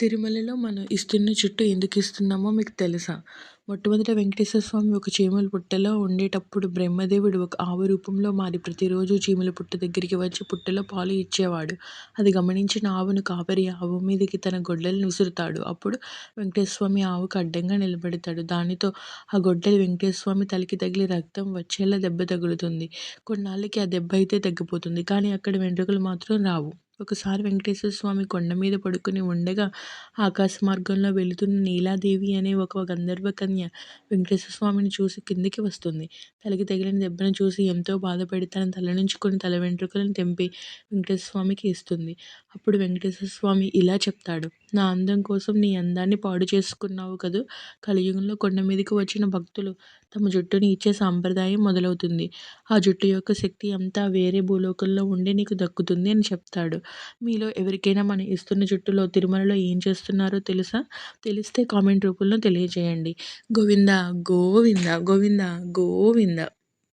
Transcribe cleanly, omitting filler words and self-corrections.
తిరుమలలో మనం ఇస్తున్న చుట్టూ ఎందుకు ఇస్తున్నామో మీకు తెలుసా? మొట్టమొదట వెంకటేశ్వర స్వామి ఒక చీమల పుట్టలో ఉండేటప్పుడు బ్రహ్మదేవుడు ఒక ఆవు రూపంలో మారి ప్రతిరోజు చీమల పుట్ట దగ్గరికి వచ్చి పుట్టలో పాలు ఇచ్చేవాడు. అది గమనించిన ఆవును కాపరి ఆవు మీదకి తన గొడ్డలిని విసురుతాడు. అప్పుడు వెంకటేశ్వర స్వామి ఆవుకు అడ్డంగా నిలబడతాడు. దానితో ఆ గొడ్డలి వెంకటేశ్వర స్వామి తలకి తగిలి రక్తం వచ్చేలా దెబ్బ తగులుతుంది. కొన్నాళ్ళకి ఆ దెబ్బ అయితే తగ్గిపోతుంది. కానీ అక్కడ వెంట్రుకలు మాత్రం రావు. ఒకసారి వెంకటేశ్వర స్వామి కొండ మీద పడుకుని ఉండగా ఆకాశ మార్గంలో వెళుతున్న నీలాదేవి అనే ఒక గంధర్వ కన్య వెంకటేశ్వర స్వామిని చూసి కిందికి వస్తుంది. తలకి తగిలిన దెబ్బను చూసి ఎంతో బాధపడి తన తల నుంచి కొన్ని తల వెంట్రుకలను తెంపి వెంకటేశ్వర స్వామికి ఇస్తుంది. అప్పుడు వెంకటేశ్వర స్వామి ఇలా చెప్తాడు: నా అందం కోసం నీ అందాన్ని పాడు చేసుకున్నావు కదూ. కలియుగంలో కొండ మీదకి వచ్చిన భక్తులు తమ జుట్టుని ఇచ్చే సాంప్రదాయం మొదలవుతుంది. ఆ జుట్టు యొక్క శక్తి అంతా వేరే భూలోకంలో ఉండి నీకు దక్కుతుంది అని చెప్తాడు. మీలో ఎవరికైనా మనం ఇస్తున్న జుట్టులో తిరుమలలో ఏం చేస్తున్నారో తెలుసా? తెలిస్తే కామెంట్ రూపంలో తెలియజేయండి. గోవింద గోవింద గోవింద గోవింద.